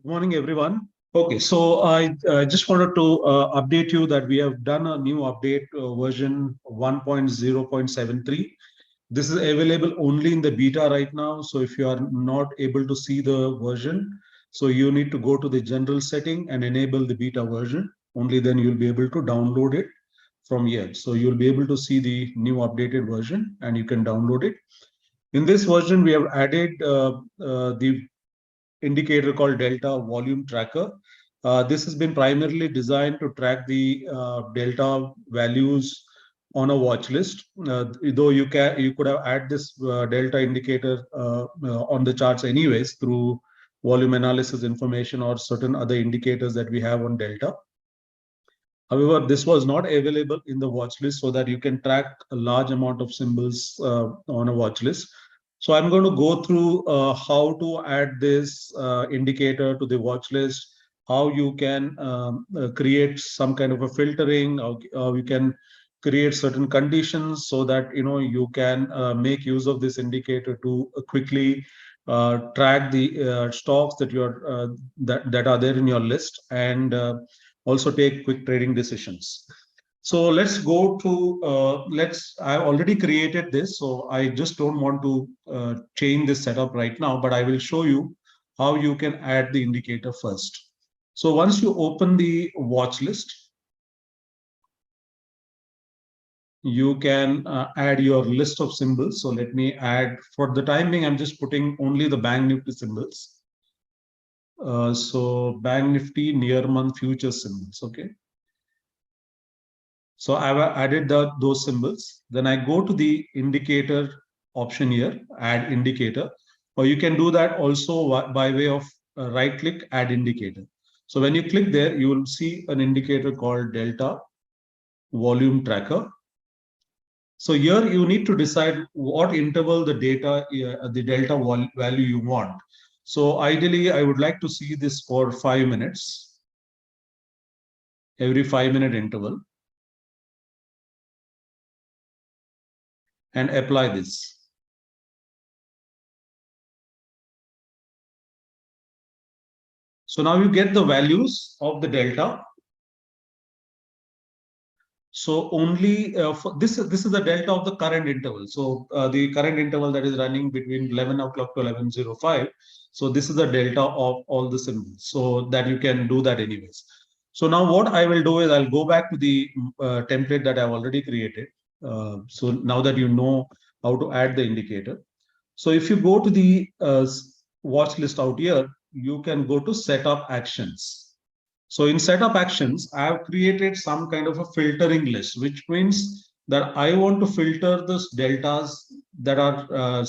Good morning, everyone. Okay, so I just wanted to update you that we have done a new update version 1.0.73. This is available only in the beta right now. So if you are not able to see the version, so you need to go to the general setting and enable the beta version. Only then you'll be able to download it from here. So you'll be able to see the new updated version and you can download it. In this version, we have added the indicator called Delta Volume Tracker. This has been primarily designed to track the delta values on a watch list. Though you could have add this delta indicator on the charts anyways through volume analysis information or certain other indicators that we have on delta. However, this was not available in the watch list so that you can track a large amount of symbols on a watch list. So I'm going to go through how to add this indicator to the watch list, how you can create some kind of a filtering, how you can create certain conditions so that you can make use of this indicator to quickly track the stocks that you're that are there in your list and also take quick trading decisions. So let's go to, I already created this, so I just don't want to change this setup right now, but I will show you how you can add the indicator first. So once you open the watch list, you can add your list of symbols. So let me add, for the time being, I'm just putting only the Bank Nifty symbols. So Bank Nifty near month future symbols, okay. So I've added those symbols. Then I go to the indicator option here, add indicator, or you can do that also by way of right click, add indicator. So when you click there, you will see an indicator called Delta Volume Tracker. So here you need to decide what interval the delta value you want. So ideally, I would like to see this for 5 minutes, every 5-minute interval, and apply this. So now you get the values of the delta. So only for this is the delta of the current interval. So the current interval that is running between 11 o'clock to 11:05. So this is the delta of all the symbols. So that you can do that anyways. So now what I will do is I'll go back to the template that I've already created. So now that you know how to add the indicator. So if you go to the watch list out here, you can go to setup actions. So in setup actions, I have created some kind of a filtering list, which means that I want to filter the deltas that are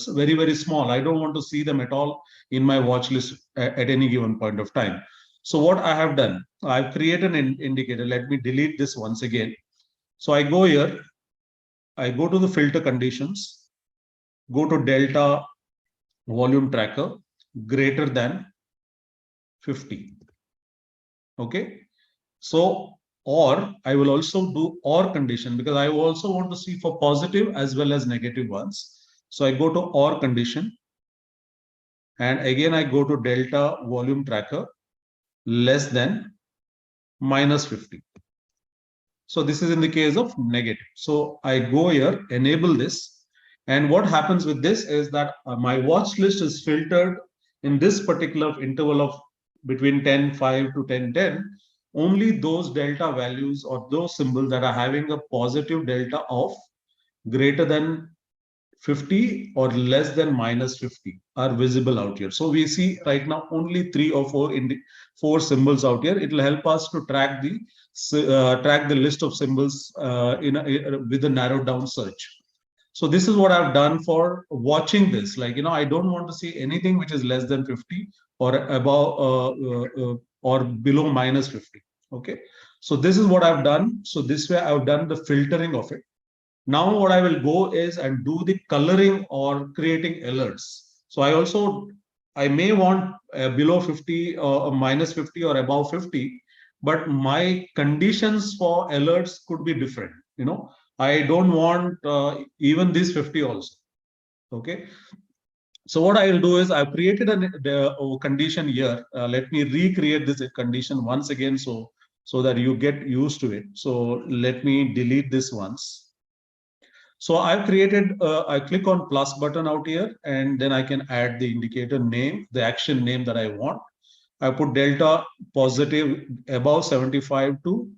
very, very small. I don't want to see them at all in my watch list at any given point of time. So what I have done, I've created an indicator. Let me delete this once again. So I go here, I go to the filter conditions, go to delta volume tracker greater than 50. Okay. So, or I will also do or condition because I also want to see for positive as well as negative ones. So I go to or condition. And again, I go to delta volume tracker less than minus 50. So this is in the case of negative. So I go here, enable this. And what happens with this is that my watch list is filtered in this particular interval of between 10:05 to 10:10. Only those delta values or those symbols that are having a positive delta of greater than 50 or less than minus 50 are visible out here. So we see right now only 3 or 4 symbols out here. It will help us to track the list of symbols with a narrowed down search. So this is what I've done for watching this. Like, I don't want to see anything which is less than 50 or above or below minus 50. Okay. So this is what I've done. So this way I've done the filtering of it. Now what I will go is and do the coloring or creating alerts. So I may want below 50 or minus 50 or above 50, but my conditions for alerts could be different. I don't want even this 50 also. Okay. So what I will do is I've created a condition here. Let me recreate this condition once again so that you get used to it. So let me delete this once. So I've created, I click on plus button out here, and then I can add the indicator name, the action name that I want. I put delta positive above 75 to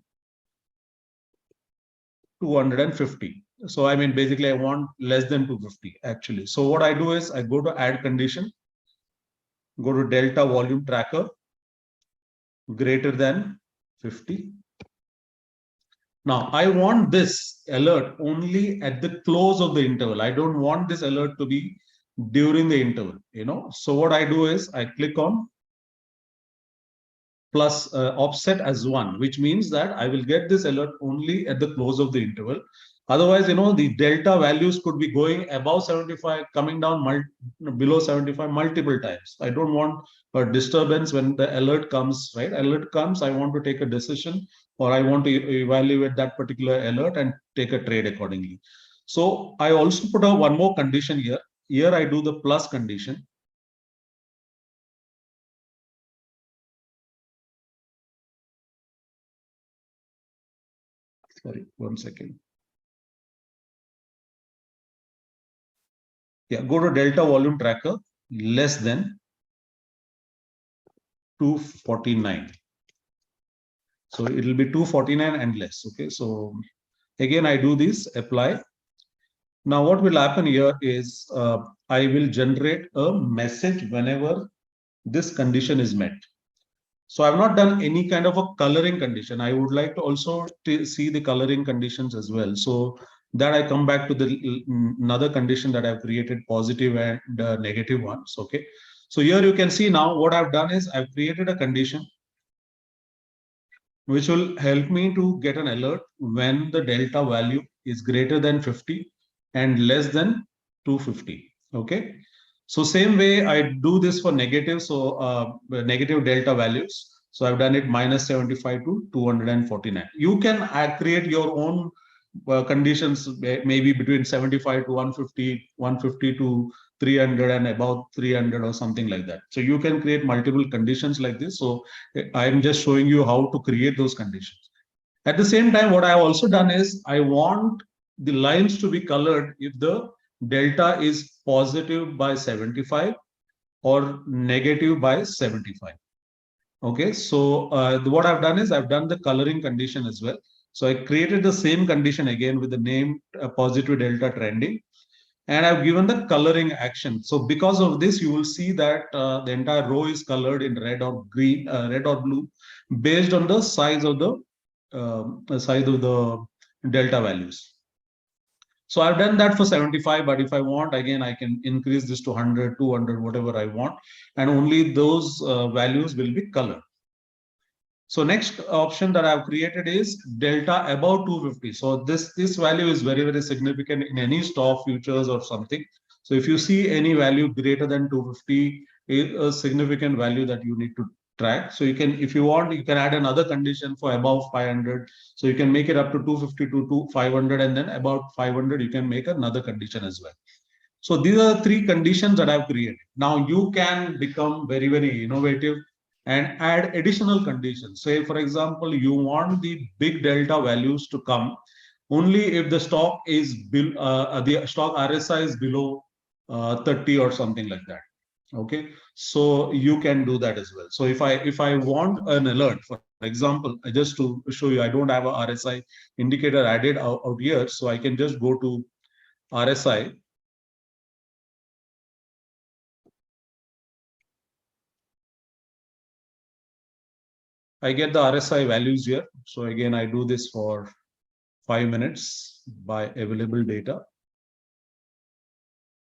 250. So I mean, basically I want less than 250 actually. So what I do is I go to add condition, go to delta volume tracker greater than 50. Now I want this alert only at the close of the interval. I don't want this alert to be during the interval, So what I do is I click on plus offset as 1, which means that I will get this alert only at the close of the interval. Otherwise, the delta values could be going above 75, coming down below 75 multiple times. I don't want a disturbance when the alert comes, right? Alert comes, I want to take a decision, or I want to evaluate that particular alert and take a trade accordingly. So I also put one more condition here. Here I do the plus condition. Sorry, 1 second. Yeah, go to delta volume tracker less than 249. So it will be 249 and less. Okay, so again I do this, apply. Now what will happen here is I will generate a message whenever this condition is met. So I've not done any kind of a coloring condition. I would like to also see the coloring conditions as well. So that I come back to the another condition that I've created, positive and negative ones. Okay. So here you can see now what I've done is I've created a condition which will help me to get an alert when the delta value is greater than 50 and less than 250. Okay. So same way I do this for negative. So negative delta values. So I've done it minus 75 to 249. You can create your own conditions, maybe between 75 to 150, 150 to 300 and about 300 or something like that. So you can create multiple conditions like this. So I'm just showing you how to create those conditions. At the same time, what I've also done is I want the lines to be colored if the delta is positive by 75 or negative by 75. Okay, so what I've done is I've done the coloring condition as well. So I created the same condition again with the name positive delta trending, and I've given the coloring action. So because of this, you will see that the entire row is colored in red or green, red or blue, based on the size of the delta values. So I've done that for 75, but if I want, again, I can increase this to 100, 200, whatever I want, and only those values will be colored. So next option that I've created is delta above 250. So this value is very, very significant in any stock futures or something. So if you see any value greater than 250, is a significant value that you need to track. So you can, if you want, you can add another condition for above 500. So you can make it up to 250 to 500, and then about 500, you can make another condition as well. So these are the three conditions that I've created. Now you can become very, very innovative and add additional conditions. Say, for example, you want the big delta values to come only if the stock is the stock RSI is below 30 or something like that. Okay, so you can do that as well. So if I want an alert, for example, just to show you, I don't have a RSI indicator added out here, so I can just go to RSI. I get the RSI values here. So again, I do this for 5 minutes by available data,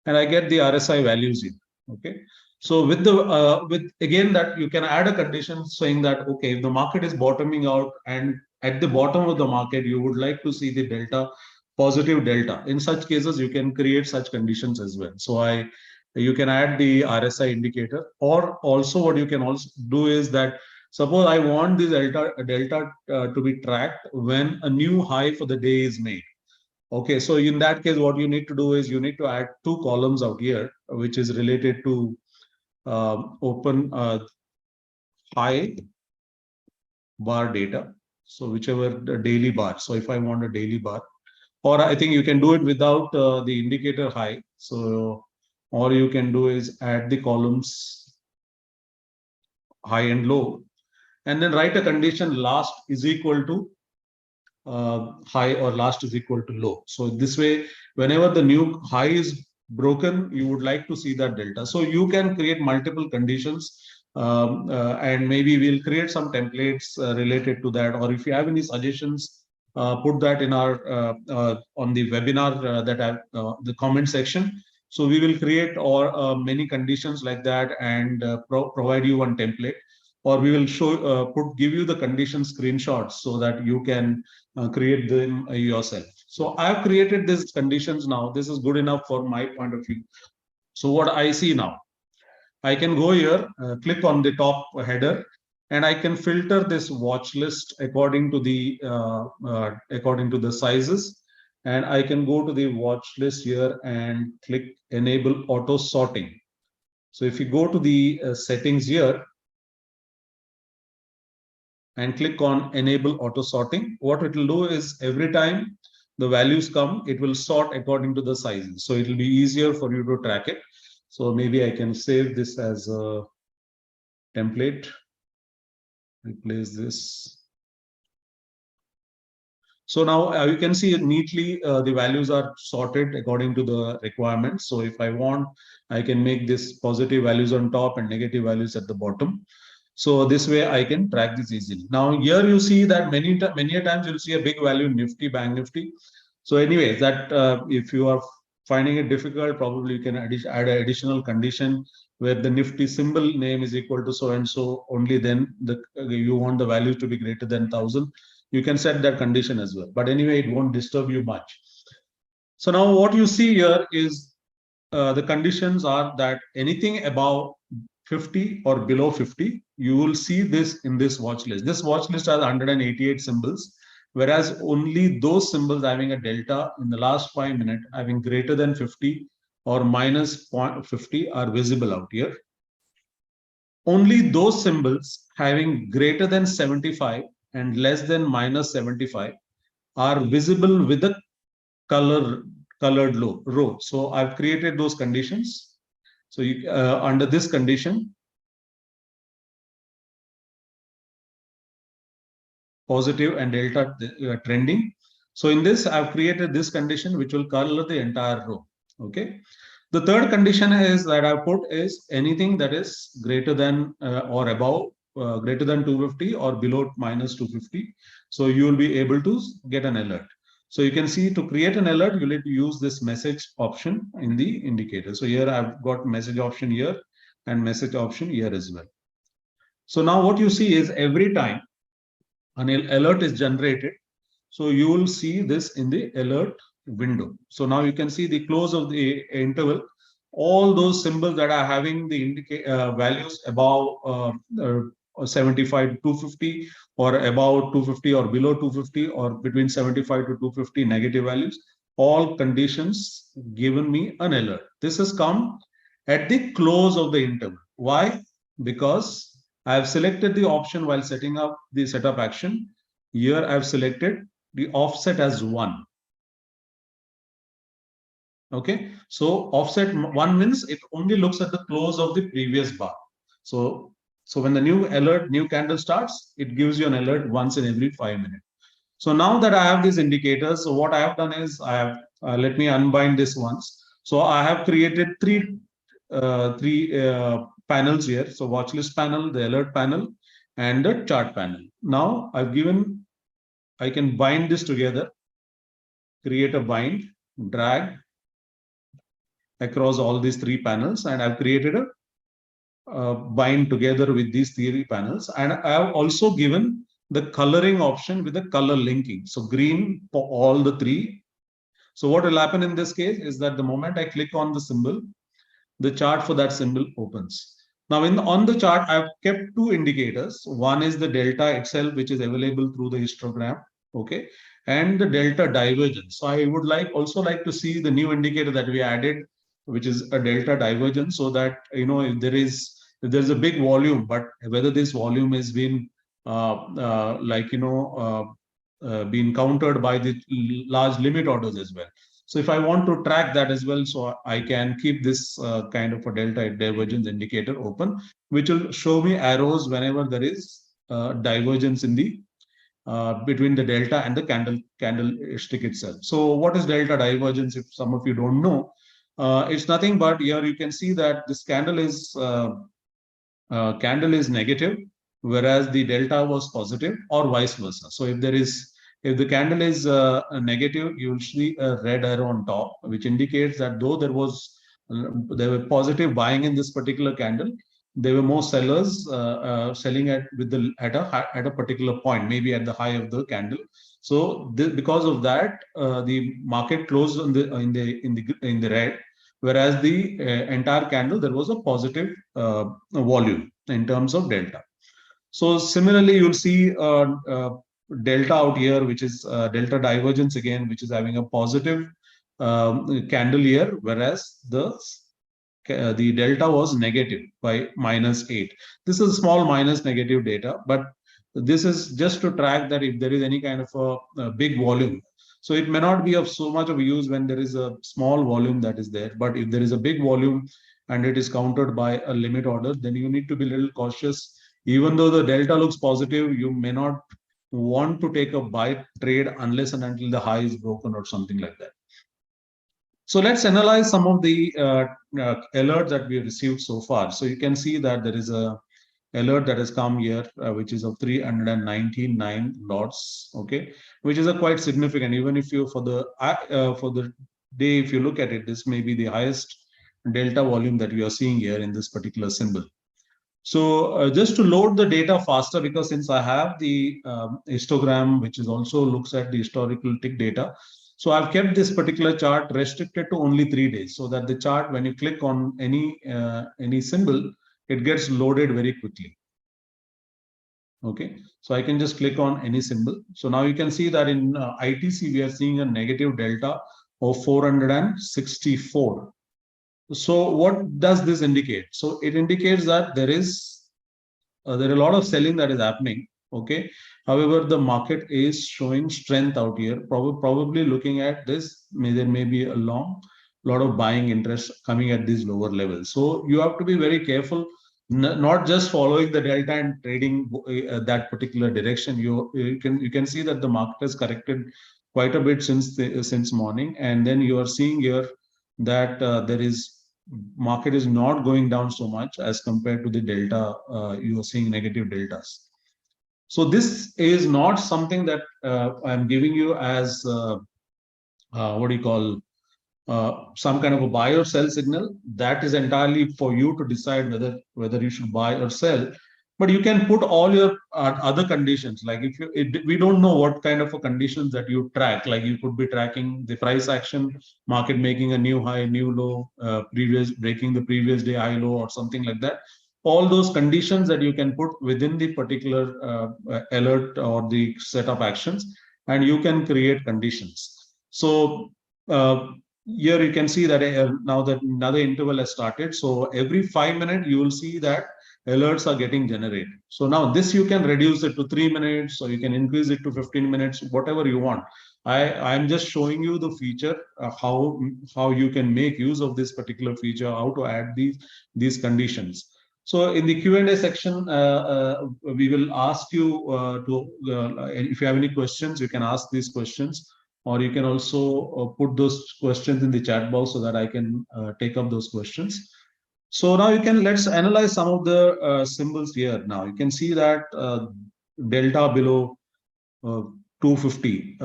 and I get the RSI values here. Okay. So with again that you can add a condition saying that, okay, if the market is bottoming out and at the bottom of the market, you would like to see the delta, positive delta. In such cases, you can create such conditions as well. So you can add the RSI indicator, or also what you can also do is that suppose I want this delta to be tracked when a new high for the day is made. Okay, so in that case, what you need to do is you need to add two columns out here, which is related to open high bar data. So whichever the daily bar. So if I want a daily bar, or I think you can do it without the indicator high. So all you can do is add the columns high and low, and then write a condition last is equal to high or last is equal to low. So this way, whenever the new high is broken, you would like to see that delta. So you can create multiple conditions, and maybe we'll create some templates related to that. Or if you have any suggestions, put that in our on the webinar that I the comment section. So we will create or many conditions like that and provide you one template, or we will show give you the condition screenshots so that you can create them yourself. So I've created these conditions now. This is good enough for my point of view. So what I see now, I can go here, click on the top header, and I can filter this watch list according to the sizes. And I can go to the watch list here and click enable auto sorting. So if you go to the settings here, and click on enable auto sorting, what it will do is every time the values come, it will sort according to the sizes. So it will be easier for you to track it. So maybe I can save this as a template, replace this. So now you can see neatly the values are sorted according to the requirements. So if I want, I can make this positive values on top and negative values at the bottom. So this way I can track this easily. Now here you see that many a times you'll see a big value Nifty, Bank Nifty. So anyways, that if you are finding it difficult, probably you can add an additional condition where the Nifty symbol name is equal to so and so. Only then you want the value to be greater than 1,000. You can set that condition as well. But anyway, it won't disturb you much. So now what you see here is the conditions are that anything above 50 or below 50, you will see this in this watch list. This watch list has 188 symbols, whereas only those symbols having a delta in the last 5 minutes having greater than 50 or minus 0.50 are visible out here. Only those symbols having greater than 75 and less than minus 75 are visible with a colored row. So I've created those conditions. So you, under this condition, positive and delta trending. So in this, I've created this condition which will color the entire row. Okay. The third condition is that I put is anything that is greater than or above greater than 250 or below minus 250. So you will be able to get an alert. So you can see to create an alert, you need to use this message option in the indicator. So here I've got message option here and message option here as well. So now what you see is every time an alert is generated, so you will see this in the alert window. So now you can see the close of the interval, all those symbols that are having the values above 75 to 250 or about 250 or below 250 or between 75 to 250 negative values, all conditions given me an alert. This has come at the close of the interval. Why? Because I have selected the option while setting up the setup action. Here I have selected the offset as 1. Okay, so offset 1 means it only looks at the close of the previous bar. So when the new candle starts, it gives you an alert once in every 5 minutes. So now that I have these indicators, so what I have done is I have let me unbind this once. So I have created three panels here. So watch list panel, the alert panel, and the chart panel. Now I can bind this together, create a bind, drag across all these three panels, and I've created a bind together with these three panels. And I have also given the coloring option with the color linking. So green for all the three. So what will happen in this case is that the moment I click on the symbol, the chart for that symbol opens. Now on the chart, I've kept two indicators. One is the delta itself, which is available through the histogram. Okay. and the delta divergence. So I would also like to see the new indicator that we added, which is a delta divergence, so that if there's a big volume, but whether this volume has been being countered by the large limit orders as well. So if I want to track that as well, so I can keep this kind of a delta divergence indicator open, which will show me arrows whenever there is divergence in the between the delta and the candlestick itself. So what is delta divergence? If some of you don't know, it's nothing but here you can see that this candle is negative, whereas the delta was positive, or vice versa. So if the candle is negative, you will see a red arrow on top, which indicates that though there were positive buying in this particular candle, there were more sellers selling at a particular point, maybe at the high of the candle. So because of that, the market closed in the red, whereas the entire candle there was a positive volume in terms of delta. So similarly, you'll see delta out here, which is delta divergence again, which is having a positive candle here, whereas the delta was negative by -8. This is small minus negative data, but this is just to track that if there is any kind of a big volume. So it may not be of so much of use when there is a small volume that is there, but if there is a big volume and it is countered by a limit order, then you need to be a little cautious. Even though the delta looks positive, you may not want to take a buy trade unless and until the high is broken or something like that. So let's analyze some of the alerts that we have received so far. So you can see that there is a alert that has come here, which is of 399 lots, okay, which is a quite significant. Even if you for the day, if you look at it, this may be the highest delta volume that we are seeing here in this particular symbol. So just to load the data faster, because since I have the histogram, which is also looks at the historical tick data, so I've kept this particular chart restricted to only 3 days, so that the chart, when you click on any symbol, it gets loaded very quickly. Okay, so I can just click on any symbol. So now you can see that in ITC, we are seeing a negative delta of 464. So what does this indicate? So it indicates that there is a lot of selling that is happening. Okay. However, the market is showing strength out here. Probably looking at this, there may be a lot of buying interest coming at these lower levels. So you have to be very careful, not just following the delta and trading that particular direction. You can see that the market has corrected quite a bit since morning, and then you are seeing here that market is not going down so much as compared to the delta. You are seeing negative deltas. So this is not something that I'm giving you as what do you call some kind of a buy or sell signal. That is entirely for you to decide whether you should buy or sell. But you can put all your other conditions. Like we don't know what kind of a conditions that you track. Like you could be tracking the price action, market making a new high, new low, breaking the previous day high low, or something like that. All those conditions that you can put within the particular alert or the set of actions, and you can create conditions. So here you can see that now that another interval has started. So every 5 minutes, you will see that alerts are getting generated. So now this you can reduce it to 3 minutes, or you can increase it to 15 minutes, whatever you want. I'm just showing you the feature, how you can make use of this particular feature, how to add these conditions. So in the Q&A section, we will ask you if you have any questions, you can ask these questions, or you can also put those questions in the chat box so that I can take up those questions. So now let's analyze some of the symbols here. Now you can see that delta below 250,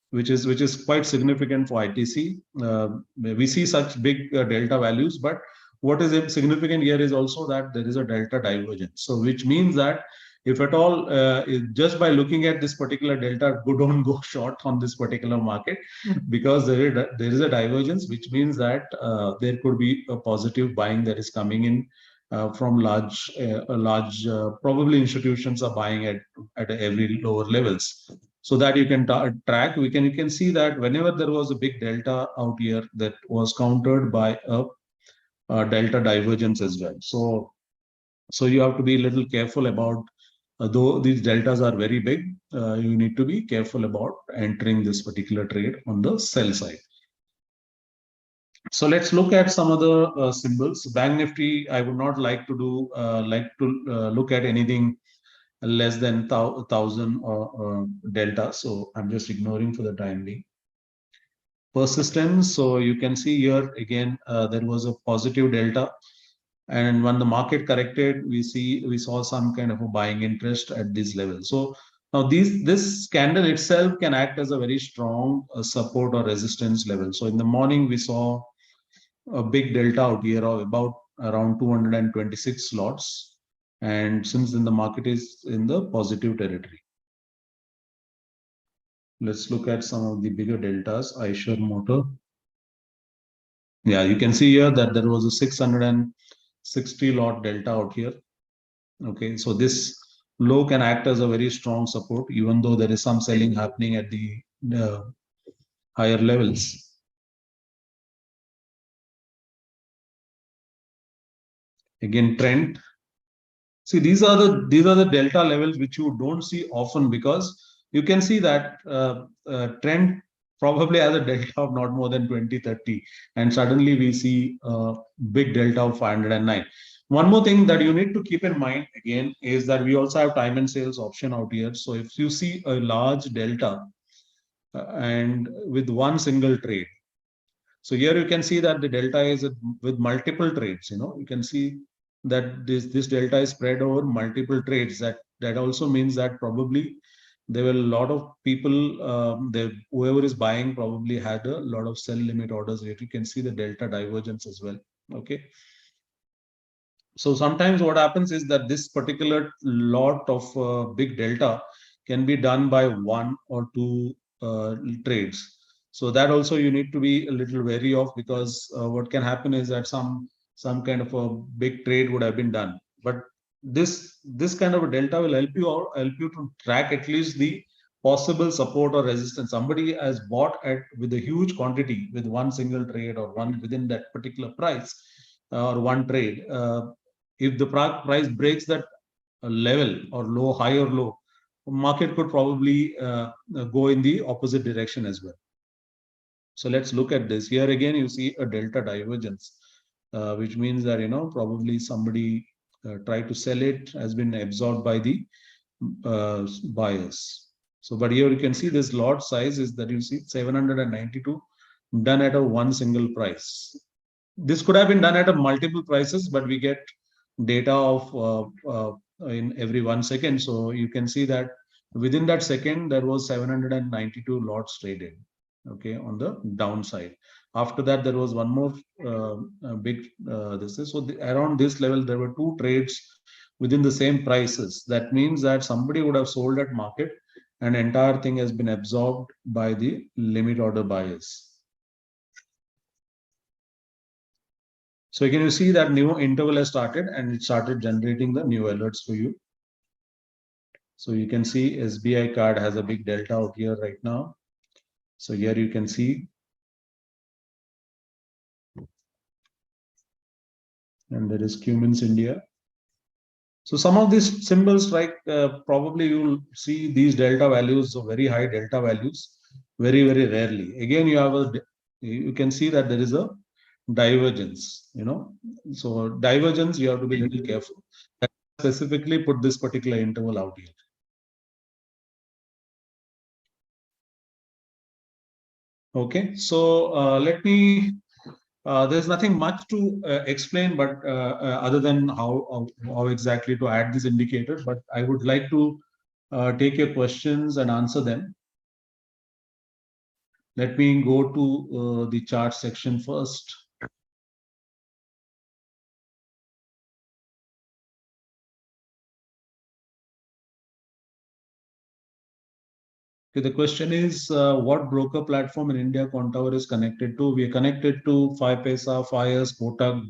which is quite significant for ITC. We see such big delta values, but what is significant here is also that there is a delta divergence. So which means that if at all, just by looking at this particular delta, don't go short on this particular market, because there is a divergence, which means that there could be a positive buying that is coming in from large, probably institutions are buying at every lower levels. so that you can track. You can see that whenever there was a big delta out here, that was countered by a delta divergence as well. So you have to be a little careful about, though these deltas are very big, you need to be careful about entering this particular trade on the sell side. So let's look at some other symbols. Bank Nifty, I would not like to look at anything less than 1,000 delta. So I'm just ignoring for the time being. Persistence. So you can see here again, there was a positive delta. And when the market corrected, we saw some kind of a buying interest at this level. So now this candle itself can act as a very strong support or resistance level. So in the morning, we saw a big delta out here of about around 226 slots. And since then the market is in the positive territory. Let's look at some of the bigger deltas. Eicher Motor. Yeah, you can see here that there was a 660 lot delta out here. Okay, so this low can act as a very strong support, even though there is some selling happening at the higher levels. Again, trend. See, these are the delta levels which you don't see often, because you can see that trend probably has a delta of not more than 20-30, and suddenly we see a big delta of 509. One more thing that you need to keep in mind again is that we also have time and sales option out here. So if you see a large delta and with one single trade, so here you can see that the delta is with multiple trades. You can see that this delta is spread over multiple trades. That also means that probably there were a lot of people, whoever is buying probably had a lot of sell limit orders here. You can see the delta divergence as well. Okay. So sometimes what happens is that this particular lot of big delta can be done by one or two trades. So that also you need to be a little wary of, because what can happen is that some kind of a big trade would have been done. But this kind of a delta will help you to track at least the possible support or resistance. Somebody has bought with a huge quantity with one single trade or one within that particular price or one trade. If the price breaks that level or low, high or low, market could probably go in the opposite direction as well. So let's look at this. Here again, you see a delta divergence, which means that probably somebody tried to sell it, has been absorbed by the buyers. So, but here you can see this lot size is that you see 792 done at a one single price. This could have been done at a multiple prices, but we get data of in every 1 second. So you can see that within that second, there was 792 lots traded, okay, on the downside. After that, there was one more big, around this level, there were two trades within the same prices. That means that somebody would have sold at market and entire thing has been absorbed by the limit order buyers. So again, you see that new interval has started and it started generating the new alerts for you. So you can see SBI card has a big delta out here right now. So here you can see. And there is Cummins India. So some of these symbols, like probably you will see these delta values, so very high delta values, very, very rarely. Again, you can see that there is a divergence, So divergence, you have to be a little careful. I specifically put this particular interval out here. Okay, so let me. There's nothing much to explain, but other than how exactly to add this indicator. But I would like to take your questions and answer them. Let me go to the chart section first. Okay, the question is, what broker platform in India Quantower is connected to? We are connected to 5paisa, Fires, Kotak,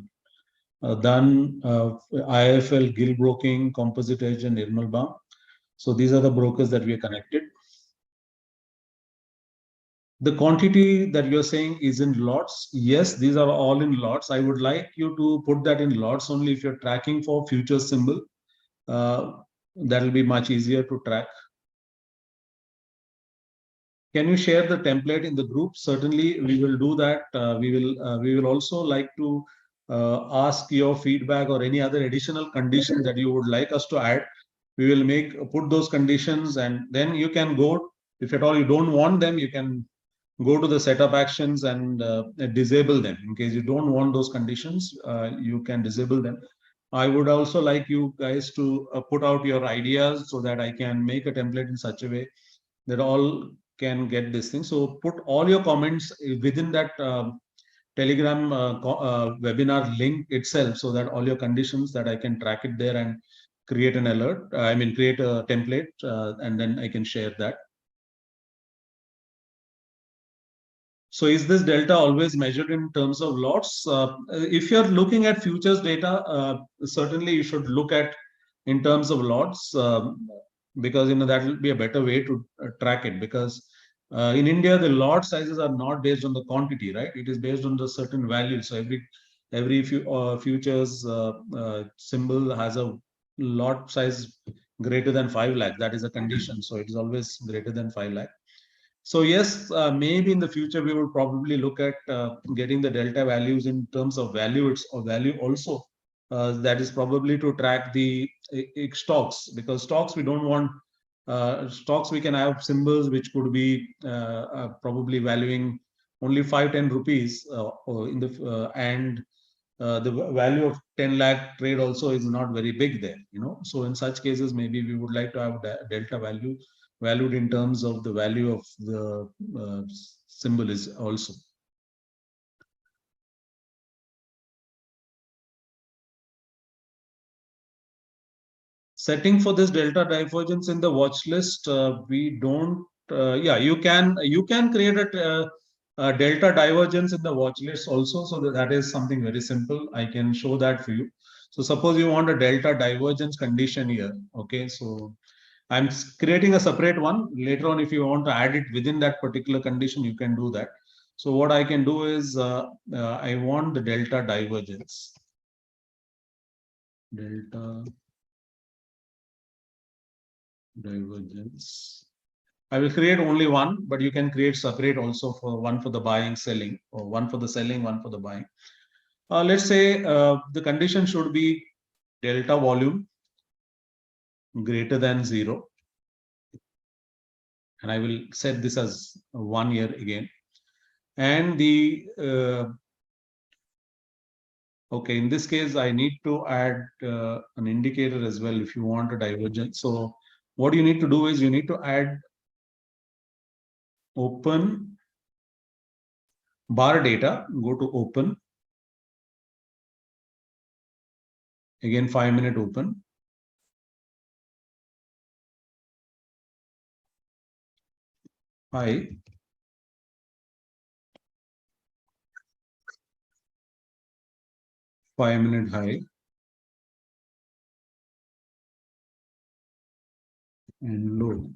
then IIFL, Gill Broking, Composite Edge, and Nirmal Bang. So these are the brokers that we are connected. The quantity that you're saying is in lots. Yes, these are all in lots. I would like you to put that in lots only if you're tracking for future symbol. That will be much easier to track. Can you share the template in the group? Certainly, we will do that. We will also like to ask your feedback or any other additional conditions that you would like us to add. We will put those conditions, and then you can go. If at all you don't want them, you can go to the setup actions and disable them. In case you don't want those conditions, you can disable them. I would also like you guys to put out your ideas so that I can make a template in such a way that all can get this thing. So put all your comments within that Telegram webinar link itself, so that all your conditions, that I can track it there and create an alert. I mean, create a template, and then I can share that. So is this delta always measured in terms of lots? If you're looking at futures data, certainly you should look at in terms of lots, because that will be a better way to track it. Because in India, the lot sizes are not based on the quantity, right? It is based on the certain value. So every futures symbol has a lot size greater than 5 lakh. That is a condition. So it is always greater than 5 lakh. So yes, maybe in the future we will probably look at getting the delta values in terms of value also. That is probably to track the stocks, because stocks we don't want. Stocks we can have symbols which could be probably valuing only 5-10 rupees in the and the value of 10 lakh trade also is not very big there, So in such cases, maybe we would like to have delta value valued in terms of the value of the symbol is also. Setting for this delta divergence in the watch list, we don't. Yeah, you can create a delta divergence in the watch list also. So that is something very simple. I can show that for you. So suppose you want a delta divergence condition here. Okay, so I'm creating a separate one. Later on, if you want to add it within that particular condition, you can do that. So what I can do is I want the delta divergence. Delta divergence. I will create only one, but you can create separate also, for one for the buying, selling, or one for the selling, one for the buying. Let's say the condition should be delta volume greater than 0. And I will set this as 1 year again. And okay, in this case, I need to add an indicator as well if you want a divergence. So what you need to do is you need to add open bar data, go to open, again 5-minute open. High, 5-minute high, and low,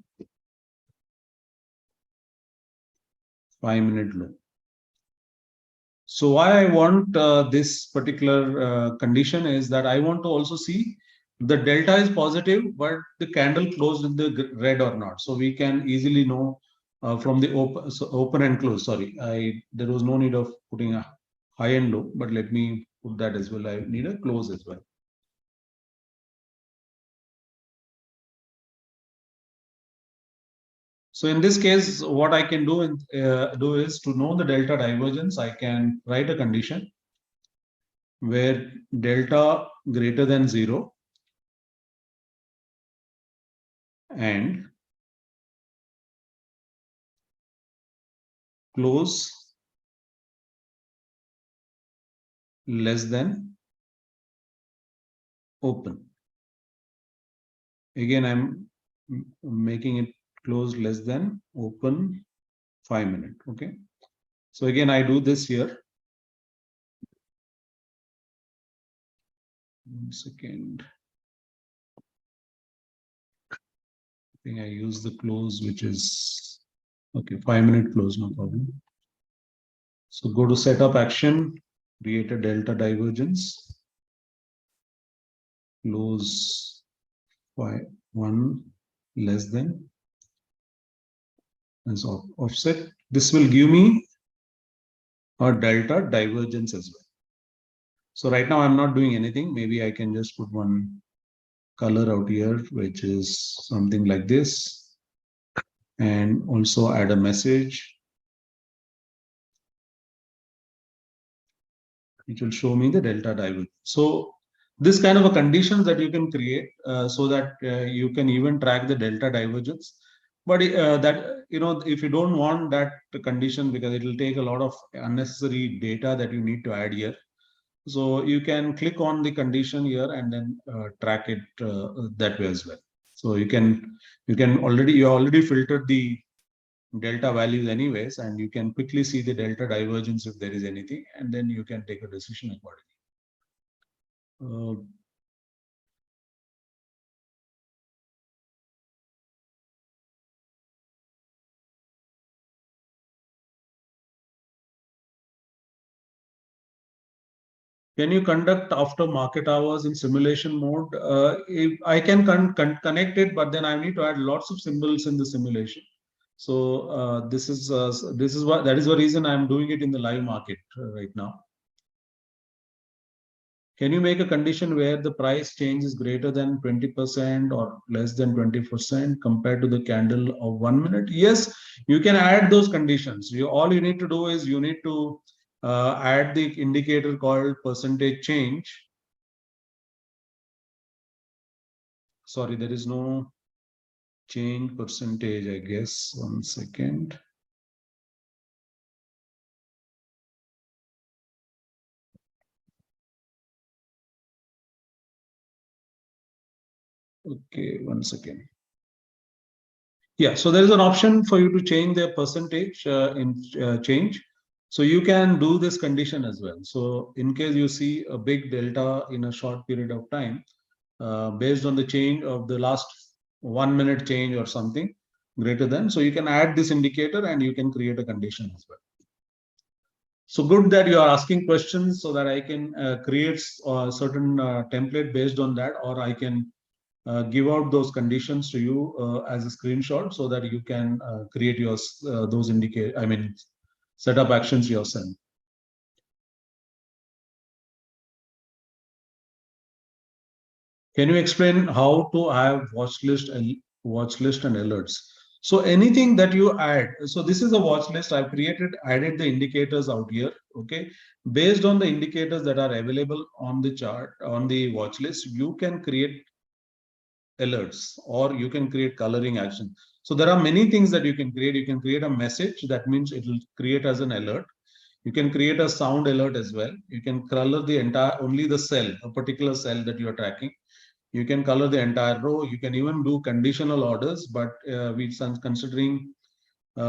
5-minute low. So why I want this particular condition is that I want to also see the delta is positive, but the candle closed in the red or not. So we can easily know from the open and close. Sorry, there was no need of putting a high and low, but let me put that as well. I need a close as well. So in this case, what I can do is to know the delta divergence. I can write a condition where delta greater than 0 and close less than open. Again, I'm making it close less than open 5-minute. Okay. So again, I do this here. 1 second. I think I use the close, which is Okay, 5-minute close, no problem. So go to setup action, create a delta divergence, close 1 less than as offset. This will give me a delta divergence as well. So right now I'm not doing anything. Maybe I can just put one color out here, which is something like this, and also add a message which will show me the delta divergence. So this kind of a conditions that you can create so that you can even track the delta divergence. But that, if you don't want that condition, because it will take a lot of unnecessary data that you need to add here. So you can click on the condition here and then track it that way as well. So you already filtered the delta values anyways, and you can quickly see the delta divergence if there is anything, and then you can take a decision accordingly. Can you conduct after market hours in simulation mode? If I can connect it, but then I need to add lots of symbols in the simulation. So this is what that is the reason I'm doing it in the live market right now. Can you make a condition where the price change is greater than 20% or less than 20% compared to the candle of 1 minute? Yes, you can add those conditions. All you need to do is you need to add the indicator called percentage change. Sorry, there is no change percentage, I guess. 1 second. Okay, 1 second. Yeah, so there is an option for you to change the percentage in change. So you can do this condition as well. So in case you see a big delta in a short period of time, based on the change of the last 1 minute change or something greater than, so you can add this indicator and you can create a condition as well. So good that you are asking questions so that I can create a certain template based on that, or I can give out those conditions to you as a screenshot so that you can create your those set up actions yourself. Can you explain how to have watchlist and alerts? So anything that you add, so this is a watch list I've added the indicators out here. Okay, based on the indicators that are available on the chart on the watch list, you can create alerts or you can create coloring action. So there are many things that you can create. You can create a message, that means it will create as an alert. You can create a sound alert as well. You can color the entire only the cell, a particular cell that you are tracking. You can color the entire row. You can even do conditional orders, but we considering you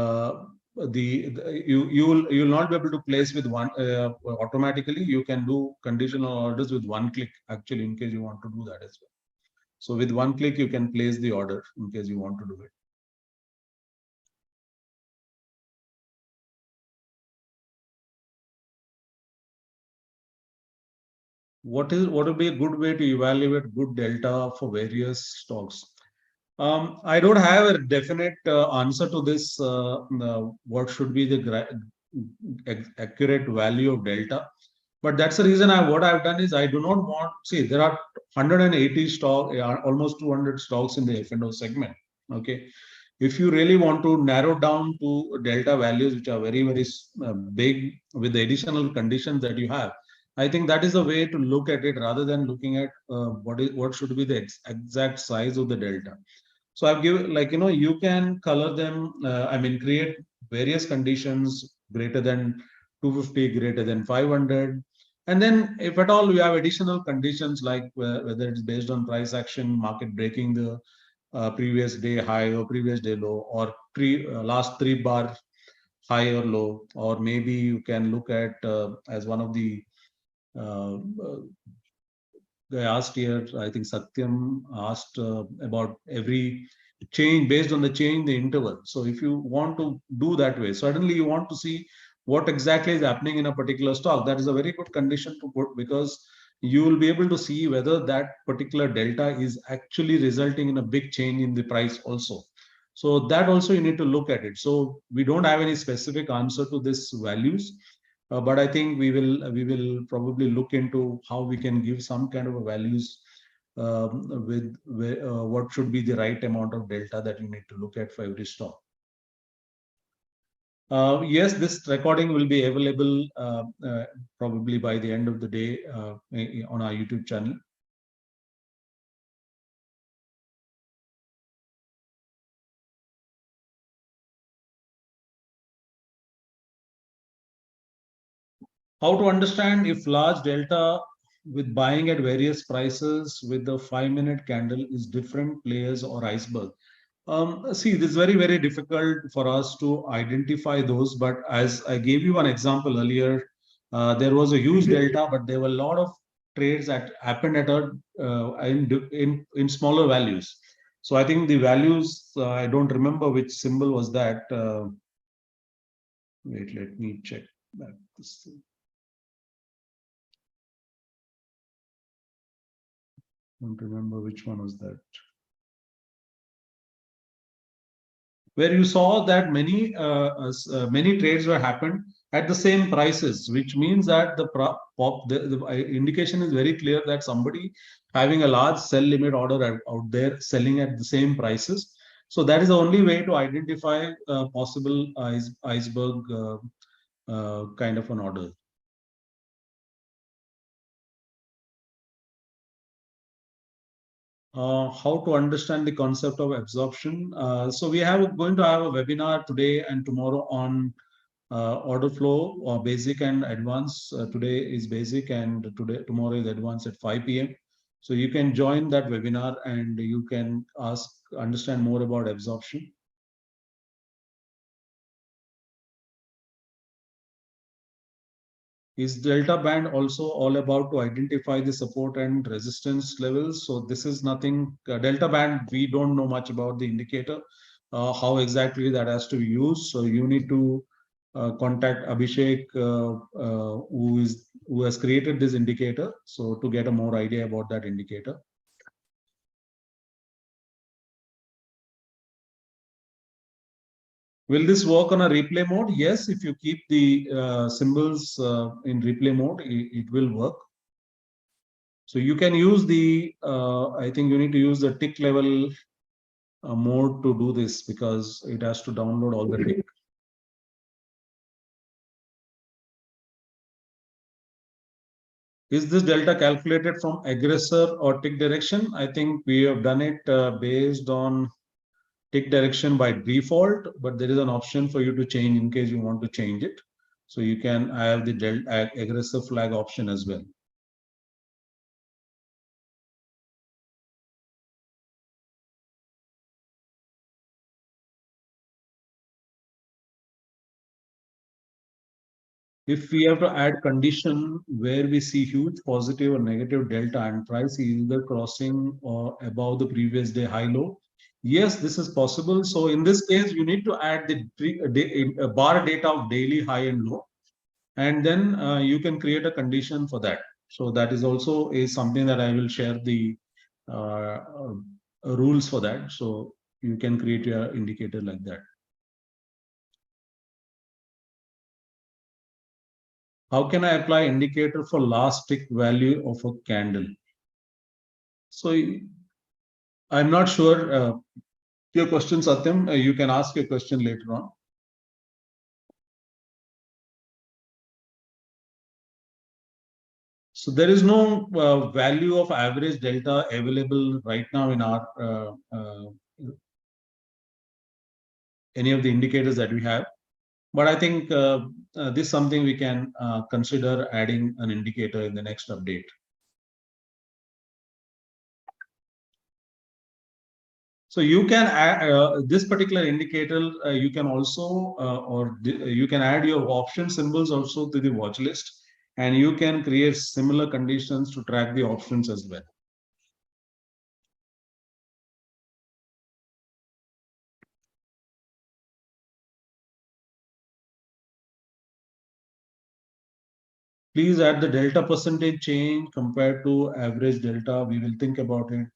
will not be able to place with one automatically. You can do conditional orders with one click actually, in case you want to do that as well. So with one click, you can place the order in case you want to do it. What would be a good way to evaluate good delta for various stocks? I don't have a definite answer to this. What should be the accurate value of delta? But that's the reason what I've done is I do not want, see, there are 180 stock, almost 200 stocks in the F&O segment. Okay. If you really want to narrow down to delta values, which are very, very big with the additional conditions that you have, I think that is a way to look at it rather than looking at what should be the exact size of the delta. So I've given, you can color them, create various conditions greater than 250, greater than 500. And then if at all we have additional conditions, like whether it's based on price action, market breaking the previous day high or previous day low, or last 3 bar high or low, or maybe you can look at as one of the uh, I asked here, I think Satyam asked about every change based on the change in the interval. So if you want to do that way, suddenly you want to see what exactly is happening in a particular stock. That is a very good condition to put, because you will be able to see whether that particular delta is actually resulting in a big change in the price also. So that also you need to look at it. So we don't have any specific answer to this values, but I think we will probably look into how we can give some kind of a values with what should be the right amount of delta that you need to look at for every stock. Yes, this recording will be available probably by the end of the day on our YouTube channel. How to understand if large delta with buying at various prices with the 5-minute candle is different players or iceberg? See, this is very, very difficult for us to identify those. But as I gave you an example earlier, there was a huge delta, but there were a lot of trades that happened at in smaller values. So I think the values, I don't remember which symbol was that. Wait, let me check that. Don't remember which one was that. Where you saw that many trades were happened at the same prices, which means that the indication is very clear that somebody having a large sell limit order out there selling at the same prices. So that is the only way to identify possible iceberg kind of an order. How to understand the concept of absorption. So we have going to have a webinar today and tomorrow on order flow or basic and advanced. Today is basic and tomorrow is advanced at 5 p.m. So you can join that webinar and you can understand more about absorption. Is delta band also all about to identify the support and resistance levels? So this is nothing, delta band, we don't know much about the indicator, how exactly that has to be used. So you need to contact Abhishek, who has created this indicator, so to get a more idea about that indicator. Will this work on a replay mode? Yes, if you keep the symbols in replay mode, it will work. So you can use the, I think you need to use the tick level mode to do this, because it has to download all the tick. Is this delta calculated from aggressor or tick direction? I think we have done it based on tick direction by default, but there is an option for you to change in case you want to change it. So you can have the delta aggressor flag option as well. If we have to add condition where we see huge positive or negative delta and price is either crossing or above the previous day high low, yes, this is possible. So in this case, you need to add the bar data of daily high and low, and then you can create a condition for that. So that is also something that I will share the uh, rules for that. So you can create your indicator like that. How can I apply indicator for last tick value of a candle? So I'm not sure your question, Satyam. You can ask your question later on. So there is no value of average delta available right now in our any of the indicators that we have. But I think this is something we can consider adding an indicator in the next update. So you can add this particular indicator. You can also, you can add your option symbols also to the watch list, and you can create similar conditions to track the options as well. Please add the delta percentage change compared to average delta. We will think about it.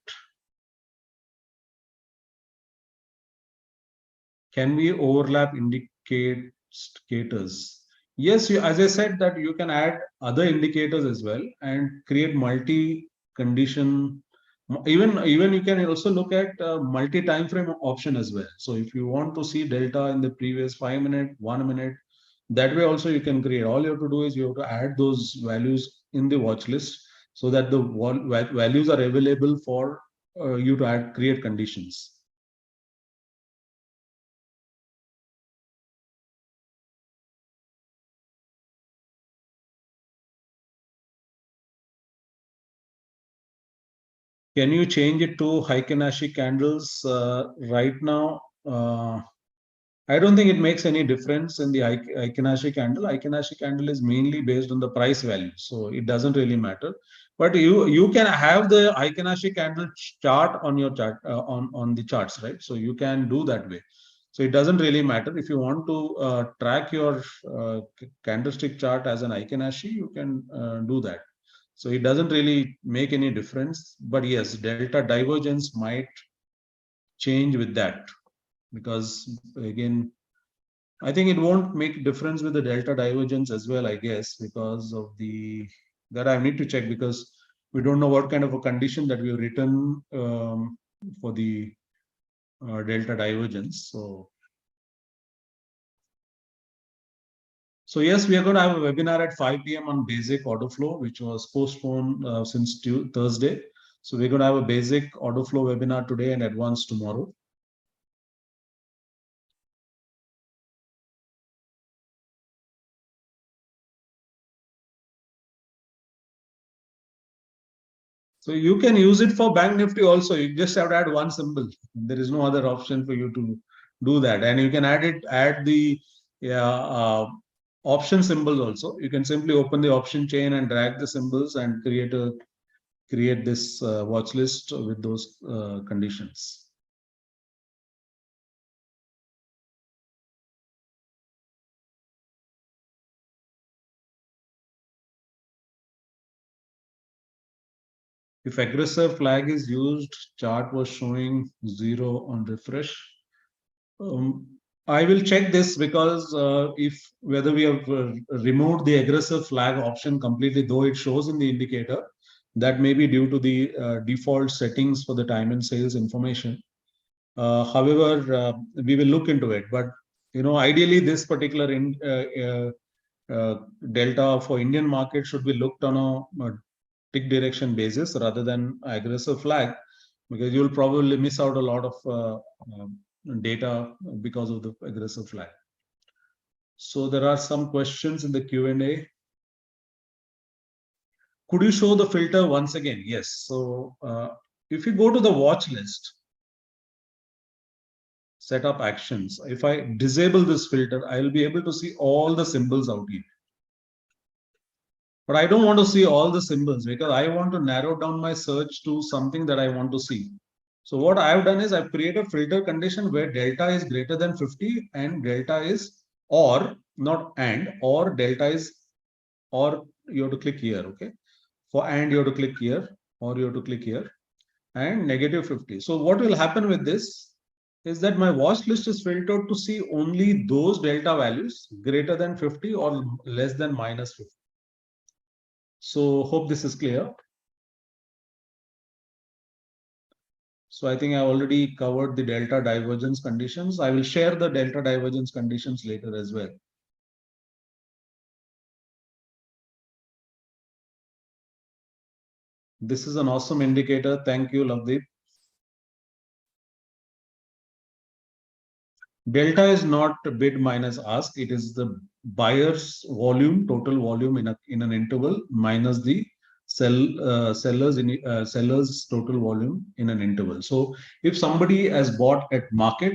Can we overlap indicators? Yes, as I said that you can add other indicators as well and create multi-condition. Even you can also look at multi-time frame option as well. So if you want to see delta in the previous 5 minute, 1 minute, that way also you can create. All you have to do is you have to add those values in the watch list so that the values are available for you to create conditions. Can you change it to Heiken-Ashi candles right now? I don't think it makes any difference in the Heiken-Ashi candle. Heiken-Ashi candle is mainly based on the price value, so it doesn't really matter. But you can have the Heiken-Ashi candle chart on your chart on the charts, right? So you can do that way. So it doesn't really matter if you want to track your candlestick chart as an Heiken-Ashi, you can do that. So it doesn't really make any difference. But yes, delta divergence might change with that because again, I think it won't make difference with the delta divergence as well, I guess, because of that I need to check because we don't know what kind of a condition that we have written for the delta divergence. So yes, we are going to have a webinar at 5 p.m. on basic order flow, which was postponed since Thursday. So we're going to have a basic order flow webinar today and advanced tomorrow. So you can use it for Bank Nifty also. You just have to add one symbol. There is no other option for you to do that. And you can add the option symbols also. You can simply open the option chain and drag the symbols and create this watch list with those conditions. If aggressive flag is used, chart was showing 0 on refresh. I will check this because if whether we have removed the aggressive flag option completely, though it shows in the indicator, that may be due to the default settings for the time and sales information. However, we will look into it. But ideally, this particular delta for Indian market should be looked on a tick direction basis rather than aggressive flag, because you'll probably miss out a lot of data because of the aggressive flag. So there are some questions in the Q&A. Could you show the filter once again? Yes. So if you go to the watch list, set up actions, if I disable this filter, I will be able to see all the symbols out here. But I don't want to see all the symbols because I want to narrow down my search to something that I want to see. So what I've done is I've created a filter condition where delta is greater than 50 and delta is or delta is or you have to click here. Okay. And you have to click here or you have to click here and negative 50. So what will happen with this is that my watch list is filtered to see only those delta values greater than 50 or less than minus 50. So hope this is clear. So I think I already covered the delta divergence conditions. I will share the delta divergence conditions later as well. This is an awesome indicator. Thank you, Lavdeep. Delta is not bid minus ask. It is the buyer's volume, total volume in an interval minus the seller's total volume in an interval. So if somebody has bought at market,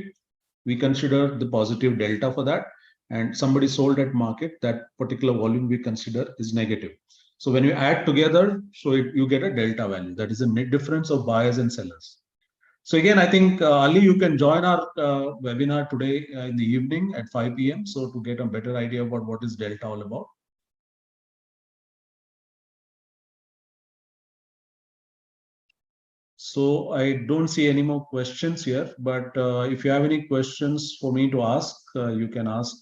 we consider the positive delta for that, and somebody sold at market, that particular volume we consider is negative. So when you add together, so you get a delta value. That is a net difference of buyers and sellers. So again, I think Ali, you can join our webinar today in the evening at 5 p.m. So to get a better idea about what is delta all about. So I don't see any more questions here, but if you have any questions for me to ask, you can ask.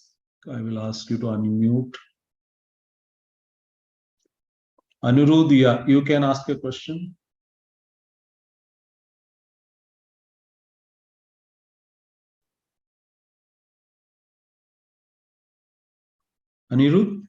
I will ask you to unmute. Anirudh, yeah, you can ask a question. Anirudh?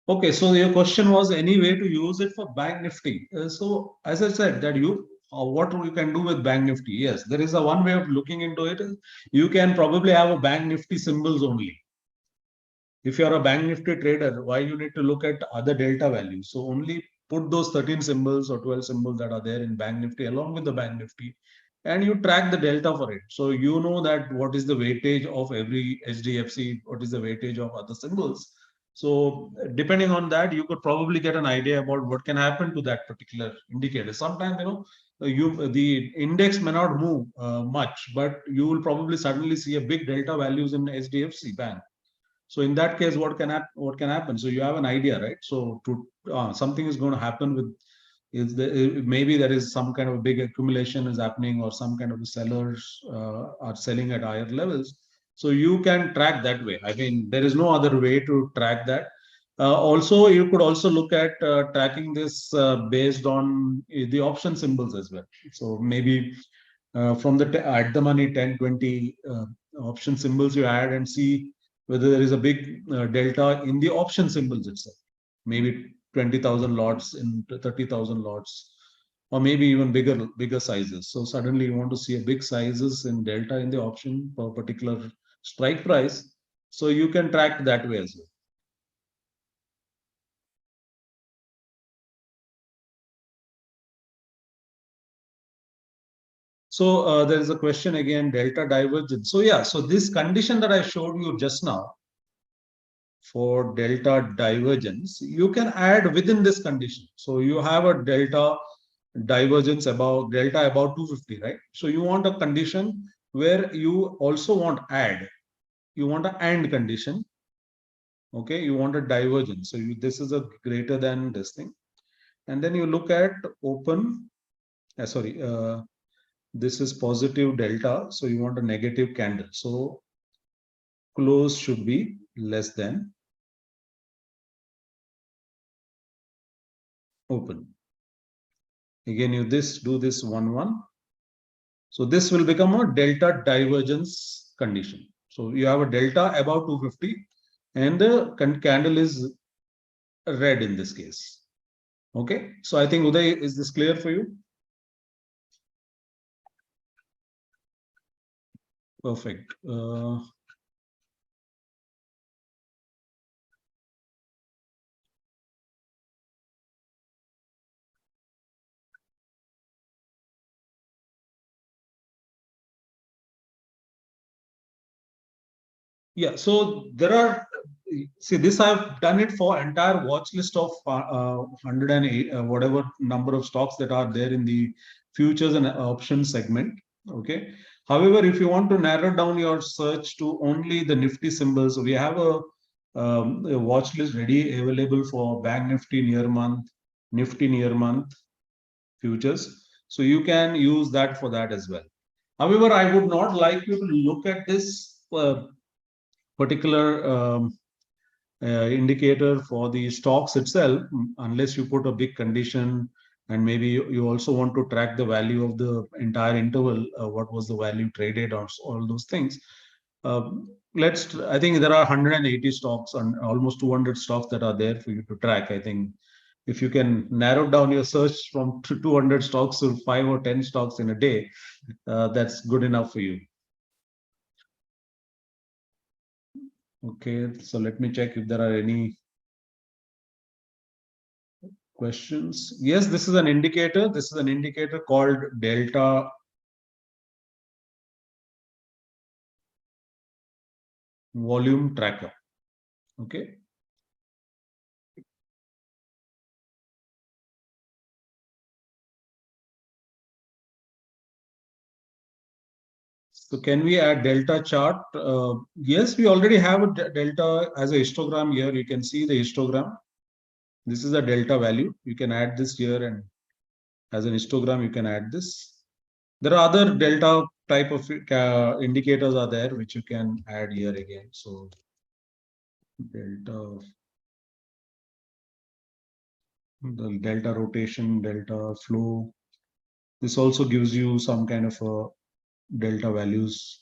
Okay, so your question was any way to use it for Bank Nifty. So as I said, that what you can do with Bank Nifty. Yes, there is a one way of looking into it. You can probably have a Bank Nifty symbols only. If you are a Bank Nifty trader, why you need to look at other delta values? So only put those 13 symbols or 12 symbols that are there in Bank Nifty along with the Bank Nifty, and you track the delta for it. So you know that what is the weightage of every HDFC, what is the weightage of other symbols. So depending on that, you could probably get an idea about what can happen to that particular indicator. Sometimes, the index may not move much, but you will probably suddenly see a big delta values in HDFC Bank. So in that case, what can happen? So you have an idea, right? So to something is going to happen with maybe there is some kind of a big accumulation is happening, or some kind of the sellers are selling at higher levels. So you can track that way. I mean, there is no other way to track that. Also, you could also look at tracking this based on the option symbols as well. So maybe from the at the money 10, 20 option symbols you add and see whether there is a big delta in the option symbols itself. Maybe 20,000 lots in 30,000 lots, or maybe even bigger sizes. So suddenly you want to see a big sizes in delta in the option for a particular strike price. So you can track that way as well. So there is a question again, delta divergence. So yeah, so this condition that I showed you just now for delta divergence, you can add within this condition. So you have a delta divergence about delta about 250, right? So you want a condition where you also want add. You want an AND condition. Okay, you want a divergence. So this is a greater than this thing. And then you look at open, this is positive delta. So you want a negative candle. So close should be less than open. Again, you do this 1-1. So this will become a delta divergence condition. So you have a delta above 250 and the candle is red in this case. Okay. So I think Uday, is this clear for you? Perfect. Yeah, so there are, see, this I've done it for entire watch list of 108, whatever number of stocks that are there in the futures and options segment. Okay. However, if you want to narrow down your search to only the Nifty symbols, we have a watch list ready available for Bank Nifty near month, Nifty near month futures. So you can use that for that as well. However, I would not like you to look at this particular indicator for the stocks itself, unless you put a big condition, and maybe you also want to track the value of the entire interval, what was the value traded, or all those things. I think there are 180 stocks and almost 200 stocks that are there for you to track. I think if you can narrow down your search from 200 stocks to 5 or 10 stocks in a day, that's good enough for you. Okay, so let me check if there are any questions. Yes, this is an indicator. This is an indicator called delta volume tracker. Okay. So can we add delta chart? Yes, we already have a delta as a histogram here. You can see the histogram. This is a delta value. You can add this here, and as an histogram, you can add this. There are other delta type of indicators are there, which you can add here again. So delta, the delta rotation, delta flow. This also gives you some kind of delta values.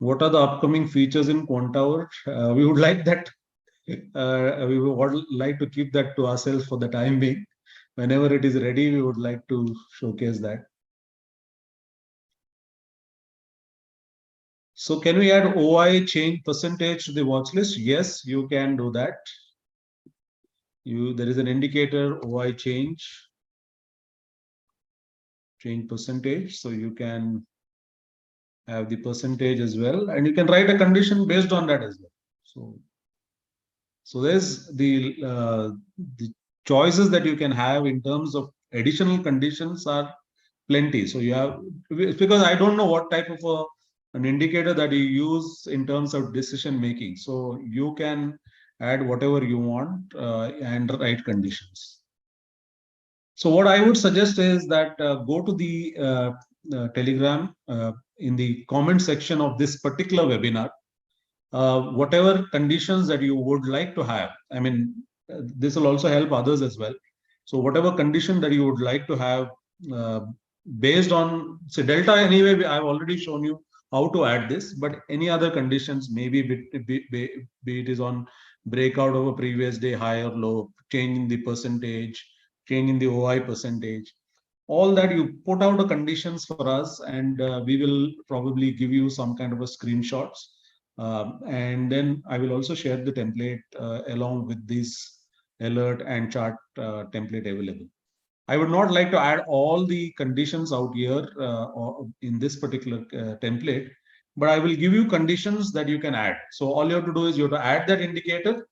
What are the upcoming features in Quantower? We would like that. We would like to keep that to ourselves for the time being. Whenever it is ready, we would like to showcase that. So can we add OI change percentage to the watch list? Yes, you can do that. There is an indicator OI change percentage. So you can have the percentage as well, and you can write a condition based on that as well. So there's the choices that you can have in terms of additional conditions are plenty. So you have, because I don't know what type of an indicator that you use in terms of decision making. So you can add whatever you want and write conditions. So what I would suggest is that go to the Telegram in the comment section of this particular webinar. Whatever conditions that you would like to have. I mean, this will also help others as well. So whatever condition that you would like to have uh, based on, say, delta anyway, I've already shown you how to add this, but any other conditions, maybe be it is on breakout of a previous day high or low, change in the percentage, change in the OI percentage, all that you put out the conditions for us, and we will probably give you some kind of a screenshots. And then I will also share the template along with this alert and chart template available. I would not like to add all the conditions out here or in this particular template, but I will give you conditions that you can add. So all you have to do is you have to add that indicator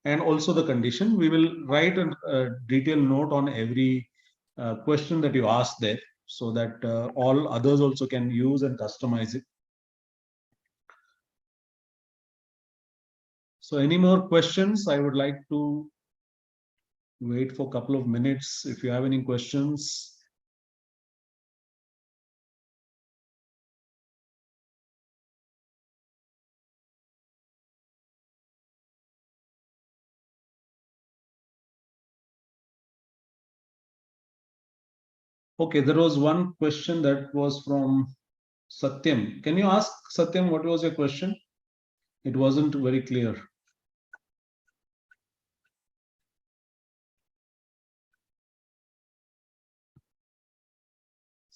and also the condition. We will write a detailed note on every question that you ask there, so that all others also can use and customize it. So any more questions? I would like to wait for a couple of minutes if you have any questions. Okay, there was one question that was from Satyam. Can you ask Satyam what was your question? It wasn't very clear.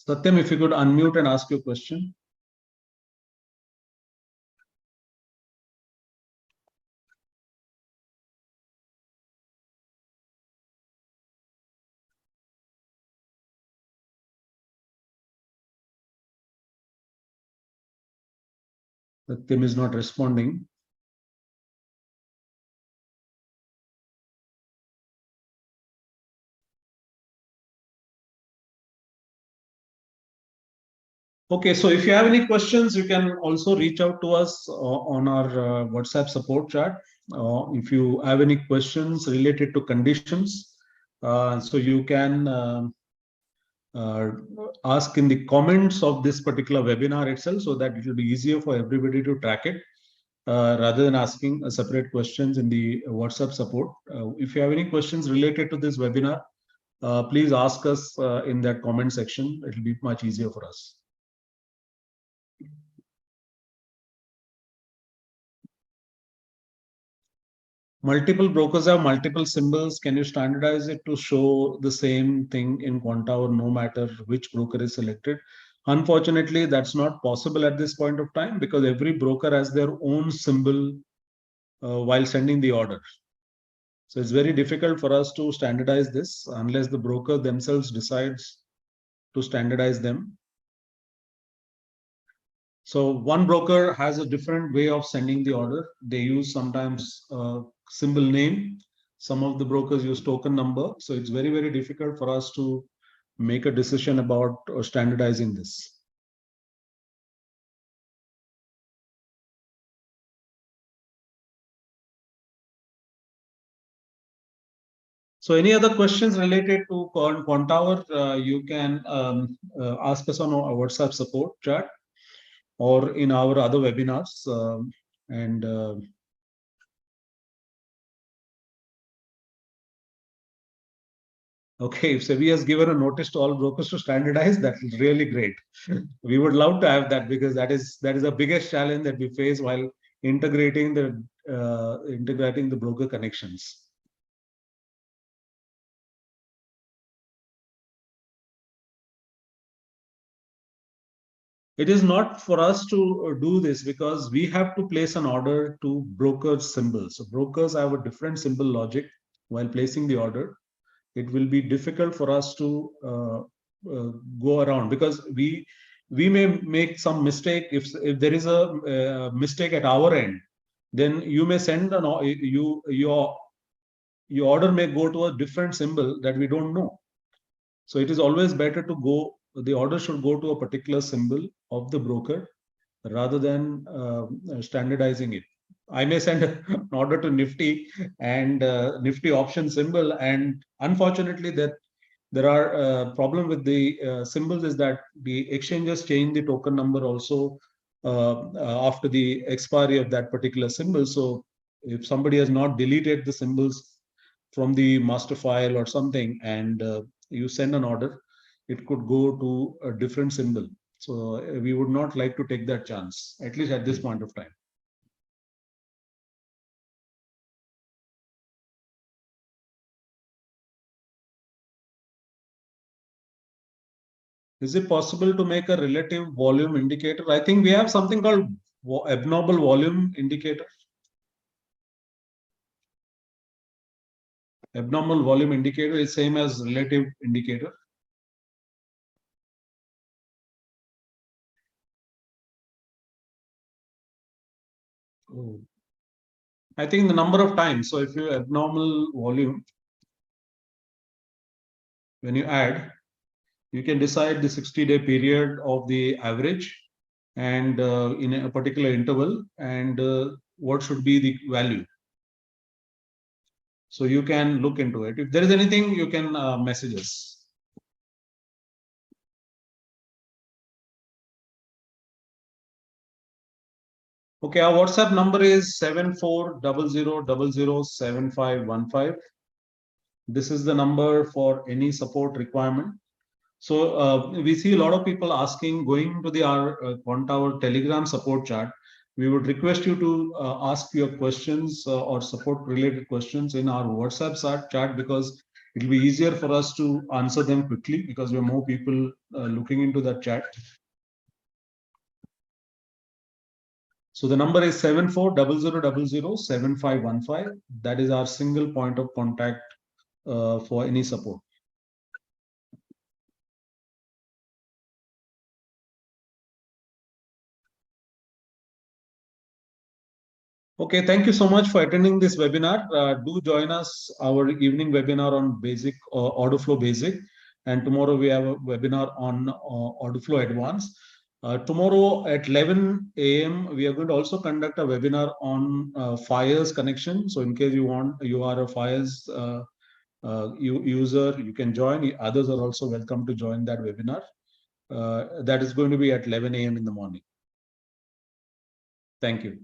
Satyam, if you could unmute and ask your question. Satyam is not responding. Okay, so if you have any questions, you can also reach out to us on our WhatsApp support chat. If you have any questions related to conditions, so you can uh, ask in the comments of this particular webinar itself, so that it will be easier for everybody to track it rather than asking separate questions in the WhatsApp support. If you have any questions related to this webinar, please ask us in that comment section. It will be much easier for us. Multiple brokers have multiple symbols. Can you standardize it to show the same thing in Quantower, no matter which broker is selected? Unfortunately, that's not possible at this point of time, because every broker has their own symbol while sending the order. So it's very difficult for us to standardize this unless the broker themselves decides to standardize them. So one broker has a different way of sending the order. They use sometimes symbol name. Some of the brokers use token number. So it's very, very difficult for us to make a decision about standardizing this. So any other questions related to Quantower, you can ask us on our WhatsApp support chat or in our other webinars. Okay, if SEBI has given a notice to all brokers to standardize, that's really great. We would love to have that because that is the biggest challenge that we face while integrating the broker connections. It is not for us to do this because we have to place an order to broker symbols. So brokers have a different symbol logic while placing the order. It will be difficult for us to go around because we may make some mistake. If there is a mistake at our end, then you may send your order may go to a different symbol that we don't know. So it is always better to go, the order should go to a particular symbol of the broker rather than standardizing it. I may send an order to Nifty and Nifty option symbol, and unfortunately there are problem with the symbols is that the exchanges change the token number also after the expiry of that particular symbol. So if somebody has not deleted the symbols from the master file or something and you send an order, it could go to a different symbol. So we would not like to take that chance, at least at this point of time. Is it possible to make a relative volume indicator? I think we have something called abnormal volume indicator. Abnormal volume indicator is same as relative indicator. Oh. I think the number of times. So if you abnormal volume, when you add, you can decide the 60-day period of the average and in a particular interval and what should be the value. So you can look into it. If there is anything, you can message us. Okay, our WhatsApp number is 7400007515. This is the number for any support requirement. So we see a lot of people asking, going to our Quantower Telegram support chat. We would request you to ask your questions or support related questions in our WhatsApp chat because it will be easier for us to answer them quickly because we have more people looking into that chat. So the number is 7400007515. That is our single point of contact for any support. Okay, thank you so much for attending this webinar. Do join us our evening webinar on basic order flow basic, and tomorrow we have a webinar on order flow advanced. Tomorrow at 11 a.m. we are going to also conduct a webinar on FIRES connection. So in case you are a FIRES user, you can join. Others are also welcome to join that webinar. That is going to be at 11 a.m. in the morning. Thank you.